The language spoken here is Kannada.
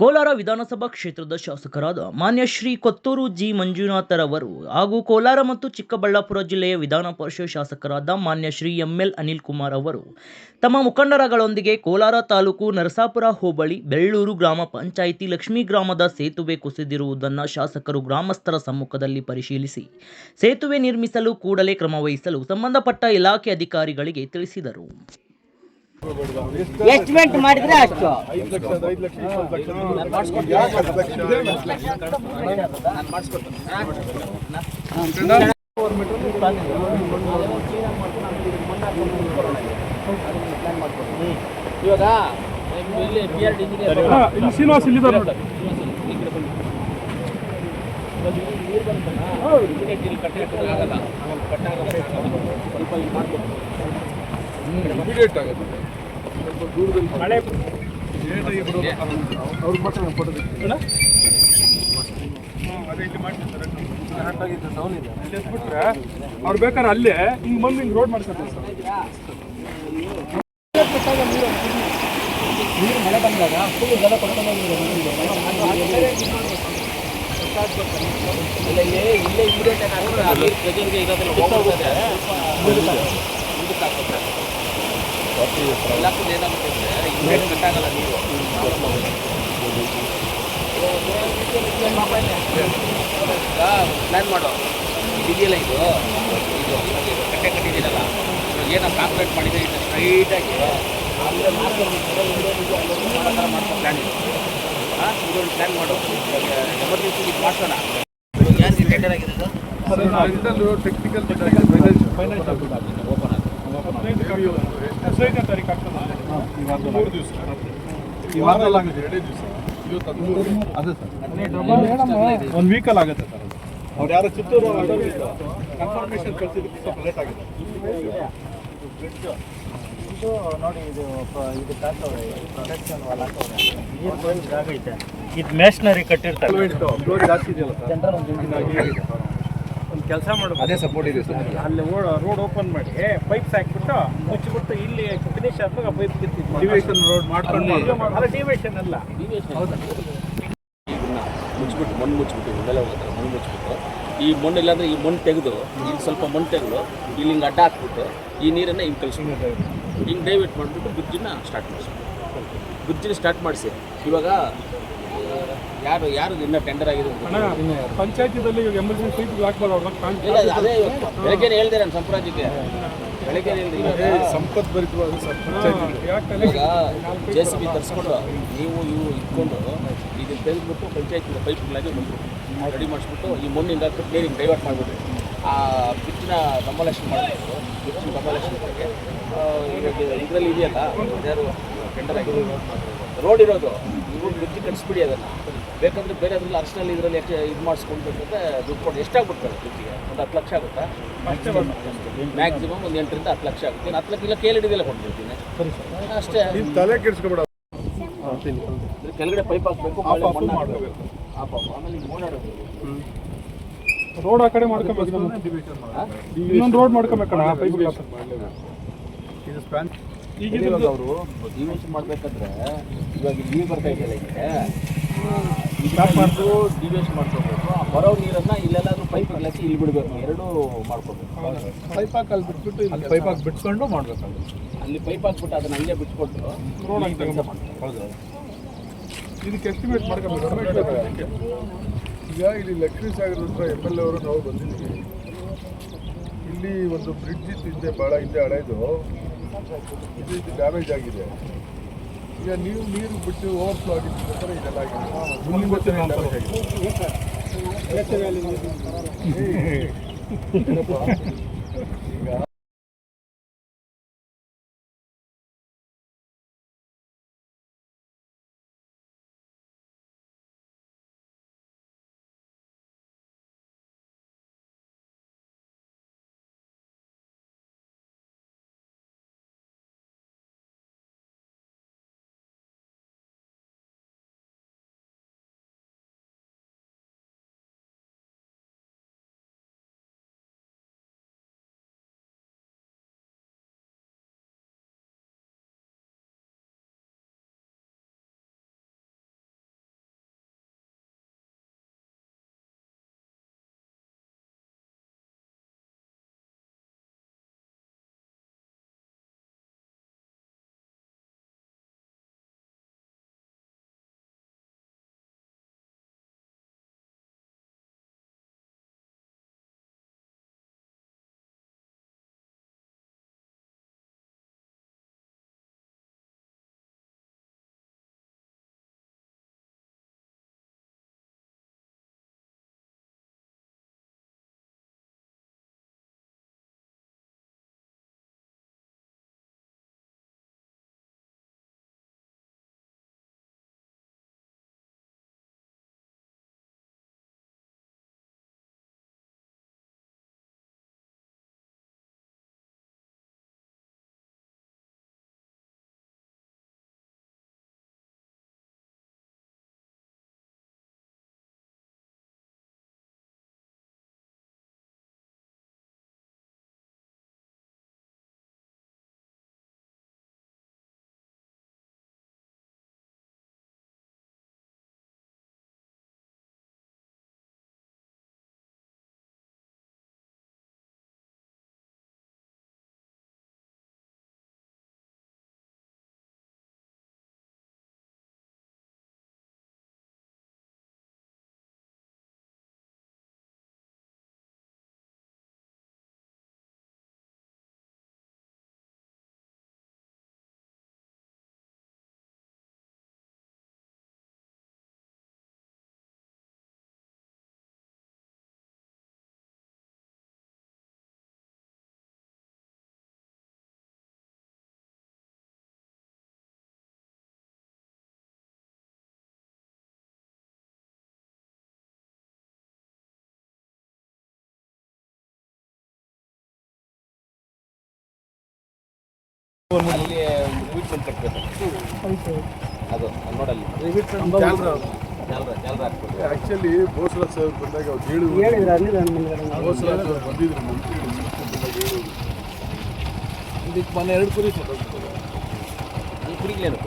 ಕೋಲಾರ ವಿಧಾನಸಭಾ ಕ್ಷೇತ್ರದ ಶಾಸಕರಾದ ಮಾನ್ಯ ಶ್ರೀ ಕೊತ್ತೂರು ಜಿ ಮಂಜುನಾಥರವರು ಹಾಗೂ ಕೋಲಾರ ಮತ್ತು ಚಿಕ್ಕಬಳ್ಳಾಪುರ ಜಿಲ್ಲೆಯ ವಿಧಾನ ಪರಿಷತ್ ಶಾಸಕರಾದ ಮಾನ್ಯ ಶ್ರೀ ಎಂಎಲ್ ಅನಿಲ್ ಕುಮಾರ್ ಅವರು ತಮ್ಮ ಮುಖಂಡರುಗಳೊಂದಿಗೆ ಕೋಲಾರ ತಾಲೂಕು ನರಸಾಪುರ ಹೋಬಳಿ ಬೆಳ್ಳೂರು ಗ್ರಾಮ ಪಂಚಾಯಿತಿ ಲಕ್ಷ್ಮೀ ಗ್ರಾಮದ ಸೇತುವೆ ಕುಸಿದಿರುವುದನ್ನು ಶಾಸಕರು ಗ್ರಾಮಸ್ಥರ ಸಮ್ಮುಖದಲ್ಲಿ ಪರಿಶೀಲಿಸಿ ಸೇತುವೆ ನಿರ್ಮಿಸಲು ಕೂಡಲೇ ಕ್ರಮ ವಹಿಸಲು ಸಂಬಂಧಪಟ್ಟ ಇಲಾಖೆ ಅಧಿಕಾರಿಗಳಿಗೆ ತಿಳಿಸಿದರು. ಎಸ್ಟಿಮೇಟ್ ಮಾಡಿದ್ರೆ ಅಷ್ಟು 5 ಲಕ್ಷ 20 ಇವಾಗ ಇಲ್ಲಿ ಶ್ರೀನಿವಾಸ್ ಇಲ್ಲಿದ್ದಾರೆ ನೋಡಿ. ಇಮಿಡಿಯೇಟ್ ಆಗುತ್ತೆ. ಸ್ವಲ್ಪ ದೂರದಲ್ಲಿ ಮಳೆ ಅವ್ರು ಮಾತ್ರ ಫೋಟೋ ಅದೇ ಇಲ್ಲಿ ಮಾಡ್ತಿರ್ತಾರೆ. ಅವ್ರು ಬೇಕಾದ್ರೆ ಅಲ್ಲೇ ಹಿಂಗೆ ಬಂದು ಹಿಂಗೆ ರೋಡ್ ಮಾಡ್ಕೊತಾರೆ ಸರ್. ನೀರು ಮಳೆ ಬಂದಾಗ ಫುಲ್ ಜಲ ಕೊಡ್ಕೊಂಡು ಇಲ್ಲೇ ಇಮಿಡಿಯೇಟ್ ಆಗಿ ಪ್ರೆಜರ್ಗೆ ಇರೋದ್ರಲ್ಲಿ ಹೋಗ್ತದೆ ಎಲ್ಲಕ್ಕೂ ಏನಾಗುತ್ತೆ ಅಂದರೆ ಇಮಿಡಿಯೇಟ್ ಕಟ್ಟಾಗಲ್ಲ ನೀರು. ಪ್ಲ್ಯಾನ್ ಮಾಡೋ ಇದೆಯಲ್ಲ ಇದು ಕಟ್ಟೆ ಕಟ್ಟಿದ್ದೀರಲ್ಲ ಏನೋ ಕಾಂಕ್ರೀಟ್ ಮಾಡಿದರೆ ಇದು ಸ್ಟ್ರೈಟಾಗಿ ಅಂದರೆ ಮಾಡೋ ಥರ ಮಾಡ್ಕೊ ಪ್ಲ್ಯಾನ್ ಇದು. ಇದೊಂದು ಪ್ಲ್ಯಾನ್ ಮಾಡು, ಎಮರ್ಜೆನ್ಸಿ ಇದು ಮಾಡ್ಸೋಣ. ಯಾರಿಗೆ ಟೆಂಡರ್ ಆಗಿದೆ ಸರ್? ಟೆಕ್ನಿಕಲ್ ಫೈನಾನ್ಸ್ ಓಪನ್ ಆಗುತ್ತೆ. 15ನೇ ತಾರೀಕು ಆಗ್ತದೆ. 3 ದಿವಸ ಈ ವಾರದಲ್ಲಿ ಆಗುತ್ತೆ. 2 ದಿವಸ ಇವತ್ತು ಅದೇ ಸರ್ 1 ವೀಕಲ್ಲಿ ಆಗುತ್ತೆ ಸರ್. ಅವ್ರು ಯಾರೋ ಚಿತ್ತೂರು ಕನ್ಫರ್ಮೇಷನ್ ಕಳಿಸಿದ್ದಕ್ಕೆ ಸ್ವಲ್ಪ ಲೇಟ್ ಆಗಿದೆ. ಇದು ನೋಡಿ, ಇದು ಪ್ರೊಟೆಕ್ಷನ್ ವಾಲ್ ಹಾಕೋರೆ ನೀರು ಬಂದು ಜಾಗ ಐತೆ. ಇದು ಮ್ಯಾಶ್ನರಿ ಕಟ್ಟಿರ್ತಾರೆ. ಫ್ಲೋರ್ ಜಾಸ್ತಿ ಇದೆಯಲ್ಲ ಸರ್. ಒಂದು ಕೆಲಸ ಮಾಡಬೇಕು, ಅದೇ ಸಪೋರ್ಟ್ ಇದೆ ಸರ್. ಅಲ್ಲಿ ರೋಡ್ ಓಪನ್ ಮಾಡಿ ಪೈಪ್ಸ್ ಹಾಕ್ಬಿಟ್ಟು ಮುಚ್ಚಿಬಿಟ್ಟು ಇಲ್ಲಿ ಫಿನಿಶ್ ಆದಾಗ ಪೈಪ್ ಕಿತ್ತಿದ್ದು ಡಿವಿಷನ್ ರೋಡ್ ಮಾಡ್ಕೊಂಡು ಅಲ್ಲ, ಡಿವಿಷನ್ ಅಲ್ಲ, ಮುಚ್ಚಿಬಿಟ್ಟು ಮಣ್ಣು ಮುಚ್ಚಿಬಿಟ್ಟು ಇವೆಲ್ಲ ಹೋಗ್ತಾರೆ. ಮಣ್ಣು ಮುಚ್ಚಿಬಿಟ್ಟು ಈ ಮಣ್ಣು ಇಲ್ಲಾಂದರೆ ಈ ಮಣ್ಣು ತೆಗೆದು ಇಲ್ಲಿ ಸ್ವಲ್ಪ ಮಣ್ಣು ತೆಗೆದು ಇಲ್ಲಿ ಹಿಂಗೆ ಅಡ್ಡ ಹಾಕ್ಬಿಟ್ಟು ಈ ನೀರನ್ನು ಹಿಂಗೆ ಕಳಿಸ್ಬಿಟ್ಟು ಹಿಂಗೆ ಡೈವರ್ಟ್ ಮಾಡಿಬಿಟ್ಟು ಬ್ರಿಡ್ಜನ್ನ ಸ್ಟಾರ್ಟ್ ಮಾಡಿಸ್ಬಿಟ್ಟು ಬ್ರಿಡ್ಜನ್ನ ಸ್ಟಾರ್ಟ್ ಮಾಡಿಸಿ. ಇವಾಗ ಯಾರು ಇನ್ನೂ ಟೆಂಡರ್ ಆಗಿದೆ ಪಂಚಾಯತಿದಲ್ಲಿ ಎಮರ್ಜೆನ್ಸಿ ಇಲ್ಲ, ಅದೇ ಬೆಳಗ್ಗೆ ಹೇಳಿದೆ ನಾನು ಸಂಪ್ರಾಜ್ಯಕ್ಕೆ. ಬೆಳಗ್ಗೆ ಹೇಳಿದೆ ಸಂಪತ್ ಭರಿತವಾದ ಈಗ JCB ತರಿಸ್ಕೊಂಡು ನೀವು ಇಟ್ಕೊಂಡು ಇದನ್ನು ತೆಗೆದುಬಿಟ್ಟು ಪಂಚಾಯತಿಂದ ಪೈಪ್ಗಳಾಗಿ ಬಂದ್ಬಿಟ್ಟು ರೆಡಿ ಮಾಡಿಸ್ಬಿಟ್ಟು ಈ ಮಣ್ಣಿಂದ ಕ್ಲಿಯರಿಂಗ್ ಡೈವರ್ಟ್ ಮಾಡಿಬಿಟ್ಟು ಆ ಬ್ರಿಡ್ಜ್ನ ಡೆಮಾಲೇಷನ್ ಮಾಡಬೇಕು. ಬ್ರಿಡ್ಜ್ ಡೆಮಾಲೇಷನ್ ಬಗ್ಗೆ ಇದರಲ್ಲಿ ಇದೆಯಲ್ಲ ಯಾರು ಟೆಂಡರ್ ಆಗಿದೆ ರೋಡ್ ಇರೋದು, ನೀವು ಬ್ರಿಡ್ಜ್ ಕಟ್ಸ್ಬಿಡಿ. ಅದನ್ನು ಬೇಕಂದ್ರೆ ಬೇರೆ ಅದ್ರಲ್ಲಿ ಅರ್ಶನಲ್ಲಿ ಇದರಲ್ಲಿ ಇದು ಮಾಡಿಸ್ಕೊಂಡ್ಬೇಕಂದ್ರೆ ದುಡ್ಡು ಕೊಟ್ಟು ಎಷ್ಟಾಗ್ಬಿಡ್ತಾರೆ ಬ್ರಿಡ್ಜಿಗೆ? ಒಂದು 10 ಲಕ್ಷ ಆಗುತ್ತಾ? ಮ್ಯಾಕ್ಸಿಮಮ್ ಒಂದು 8 ರಿಂದ 10 ಲಕ್ಷ ಆಗುತ್ತೆ. 10 ಲಕ್ಷ ಇಲ್ಲ ಕೇಳಿಡಿದೆಲ್ಲ ಕೊಡ್ತಿರ್ತೀನಿ ಅಷ್ಟೇ. ತಲೆ ಕೆಡಿಸ್ಕೊಬೇಡ. ಕೆಳಗಡೆ ಪೈಪ್ ಹಾಕಬೇಕು, ಮಾಡಬೇಕು, ಆಮೇಲೆ ಓಡಾಡೋದು ರೋಡ್ ಆ ಕಡೆ ಮಾಡ್ಕೋಬೇಕು. ಇನ್ನೊಂದು ರೋಡ್ ಮಾಡ್ಕೋಬೇಕಣ್ಣ. ಪೈಪ್ ಇದು ಸ್ಪ್ಯಾನ್ ಈಗ ಅವರು ಡಿವಿಷನ್ ಮಾಡಬೇಕಾದ್ರೆ ಇವಾಗ ನೀರು ಬರ್ತಾ ಇದೆಯಲ್ಲ, ಈಗ ಸ್ಟಾರ್ಟ್ ಮಾಡಿದ್ರು ಡಿವಿಷನ್ ಮಾಡ್ಕೋಬೇಕು. ಬರೋ ನೀರನ್ನು ಇಲ್ಲೆಲ್ಲಾದ್ರೂ ಪೈಪ್ ಹಾಕಿ ಇಲ್ಲಿ ಬಿಡಬೇಕು. ಎರಡೂ ಮಾಡ್ಕೋಬೇಕು. ಪೈಪ್ ಹಾಕಿ ಅಲ್ಲಿ ಬಿಟ್ಬಿಟ್ಟು ಅಲ್ಲಿ ಪೈಪ್ ಹಾಕಿ ಬಿಟ್ಕೊಂಡು ಮಾಡಬೇಕು. ಅಲ್ಲಿ ಪೈಪ್ ಹಾಕ್ಬಿಟ್ಟು ಅದನ್ನ ಹಂಗೆ ಬಿಟ್ಕೊಟ್ಟು ರೋಡ್ ಹಂಗೆ ಕೆಲಸ ಮಾಡ್ತಾರೆ. ಹೌದು, ಇದಕ್ಕೆ ಎಸ್ಟಿಮೇಟ್ ಮಾಡ್ಕೋಬೇಕು. ಈಗ ಇಲ್ಲಿ ಲಕ್ಷ್ಮೀ ಸಾಗರ ಹತ್ರ MLA ಅವರು ನಾವು ಬಂದಿದ್ದೀವಿ. ಇಲ್ಲಿ ಒಂದು ಬ್ರಿಡ್ಜ್ ಇದ್ದಿದ್ದೆ, ಭಾಳ ಹಿಂದೆ ಹಳೆಯದು. ಇದು ಡ್ಯಾಮೇಜ್ ಆಗಿದೆ. ಈಗ ನೀರು ಬಿಟ್ಟು ಓವರ್ಫ್ಲೋ ಆಗಿದ್ದಕ್ಕೋಸ್ಕರ ಇದೆಲ್ಲ ಆಗಿದೆ. ಮುಂದಿನ ಡ್ಯಾಮೇಜ್ ಆಗಿದೆ. ಅಲ್ಲಿ ರಿವಿಟ್ ಬಂದು ಕಟ್ಟಬೇಕು ಅದು ನೋಡಲ್ಲಿ ಜಾಲರ ಹಾಕ್ಬೇಕು. ಆ್ಯಕ್ಚುಲಿ ಬೋಸರಾಜ್ ಸಾಹೇಬ್ ಬಂದಾಗ ಅವ್ರು ಹೇಳಿದ್ರು, ಬೋಸರಾಜ್ ಅವ್ರು ಬಂದಿದ್ರು ಮಂತ್ರಿಗಳು ಹೇಳೋದು ಇದಕ್ಕೆ ಮೊನ್ನೆ 2 ಕುರಿ ಅಲ್ಲಿ ಕುರಿಗಳೇನು